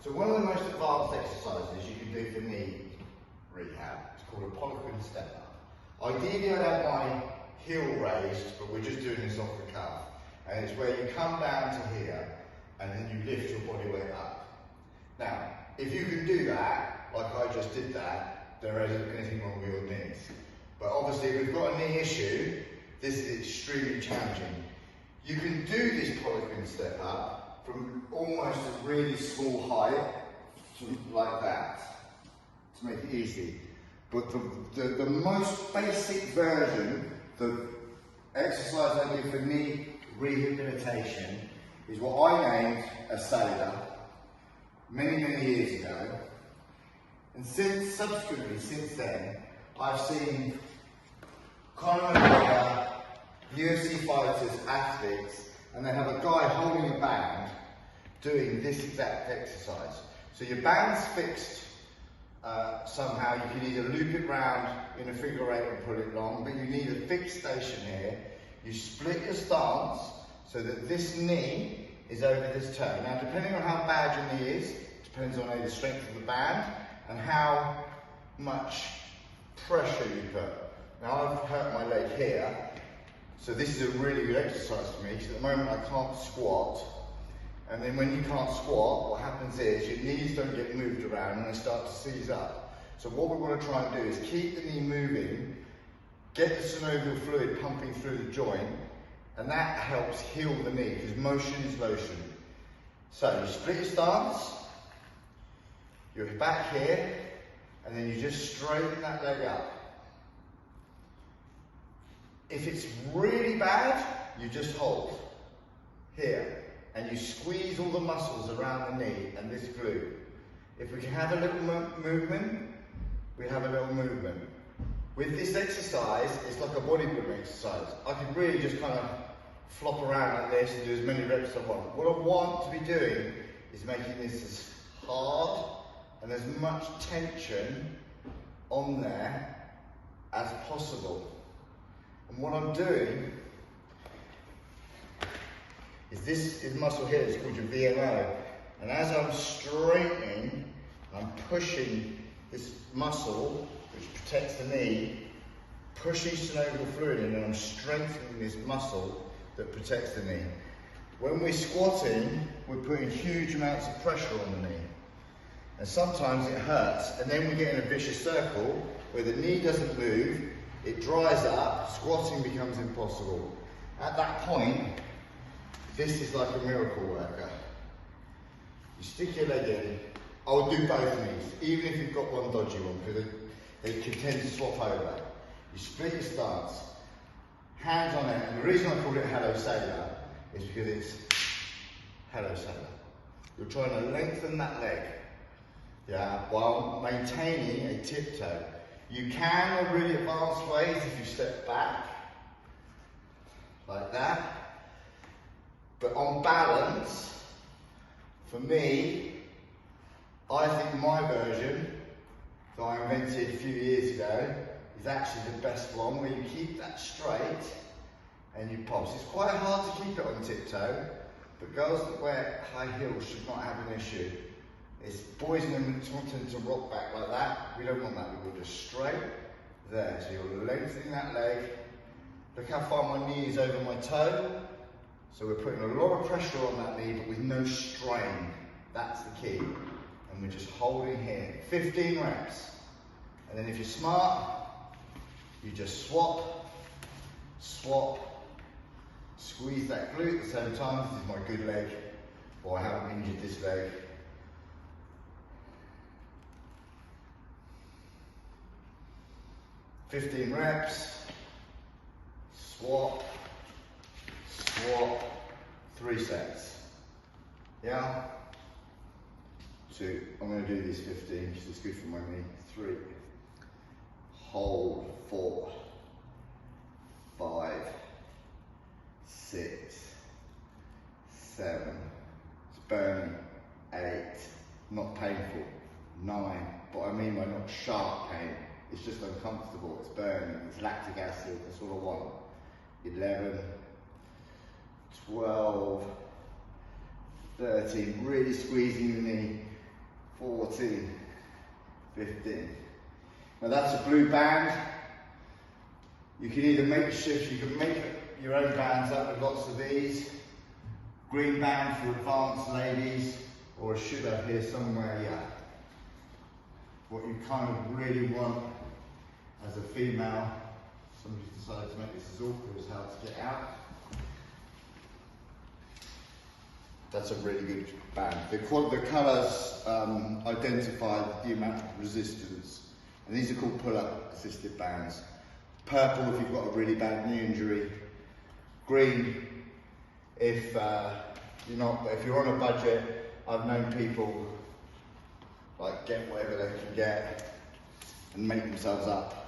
So one of the most advanced exercises you can do for knee rehab is called a polyquin step up. Ideally I have my heel raised, but we're just doing this off the cuff. And it's where you come down to here and then you lift your body weight up. Now, if you can do that, like I just did that, there isn't anything wrong with your knees. But obviously if we've got a knee issue, this is extremely challenging. You can do this polyquin step up from almost a really small height, like that, to make it easy. But the most basic version, the exercise I do for knee rehabilitation, is what I named a sailor many years ago. And subsequently, since then, I've seen Conor McGregor, UFC fighters, athletes, and they have a guy holding a band doing this exact exercise. So your band's fixed somehow. You can either loop it round in a figure eight and pull it long, but you need a fixed station here. You split your stance so that this knee is over this toe. Now, depending on how bad your knee is, depends on the strength of the band and how much pressure you put. Now, I've hurt my leg here, so this is a really good exercise for me, because at the moment I can't squat. And then when you can't squat, what happens is your knees don't get moved around and they start to seize up. So what we want to try and do is keep the knee moving, get the synovial fluid pumping through the joint, and that helps heal the knee, because motion is lotion. So you split your stance, you're back here, and then you just straighten that leg up. If it's really bad, you just hold here, and you squeeze all the muscles around the knee and this glute. If we can have a little movement, we have a little movement. With this exercise, it's like a bodybuilding exercise. I can really just kind of flop around like this and do as many reps as I want. What I want to be doing is making this as hard and as much tension on there as possible. And what I'm doing is this muscle here is called your VMO. And as I'm straightening, I'm pushing this muscle, which protects the knee, pushing synovial fluid in, and I'm strengthening this muscle that protects the knee. When we're squatting, we're putting huge amounts of pressure on the knee. And sometimes it hurts, and then we get in a vicious circle where the knee doesn't move, it dries up, squatting becomes impossible. At that point, this is like a miracle worker. You stick your leg in. I would do both knees, even if you've got one dodgy one, because they can tend to swap over. You split your stance, hands on it, and the reason I call it Hello Sailor is because it's Hello Sailor. You're trying to lengthen that leg, yeah, while maintaining a tiptoe. You can, in really advanced ways, if you step back, like that. But on balance, for me, I think my version that I invented a few years ago is actually the best one, where you keep that straight and you pulse. It's quite hard to keep it on tiptoe, but girls that wear high heels should not have an issue. It's boys and women wanting to rock back like that. We don't want that. We want just straight there. So you're lengthening that leg. Look how far my knee is over my toe. So we're putting a lot of pressure on that knee, but with no strain. That's the key. And we're just holding here. 15 reps. And then if you're smart, you just swap, squeeze that glute at the same time. This is my good leg, or I haven't injured this leg. "15 reps, swap, 3 sets. Yeah? So I'm going to do these 15 because it's good for my knee. 3, hold, 4, 5, 6, 7, it's burning, 8, not painful, 9, but I mean by not sharp pain, it's just uncomfortable, it's burning, it's lactic acid, that's all I want. 11, 12, 13, really squeezing the knee, 14, 15. Now that's a blue band. You can either make shifts, you can make your own bands up with lots of these. Green band for advanced ladies, or I should have here somewhere, yeah. What you kind of really want as a female, somebody's decided to make this as awkward as how to get out. That's a really good band. The colours identify the amount of resistance, and these are called pull-up assisted bands. Purple if you've got a really bad knee injury. Green if you're on a budget. I've known people like get whatever they can get and make themselves up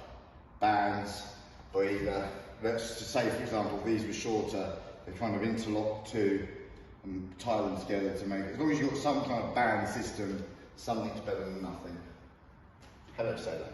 bands for either, let's just say for example these were shorter, they kind of interlock two and tie them together to make it. As long as you've got some kind of band system, something's better than nothing. Hello, Sailor.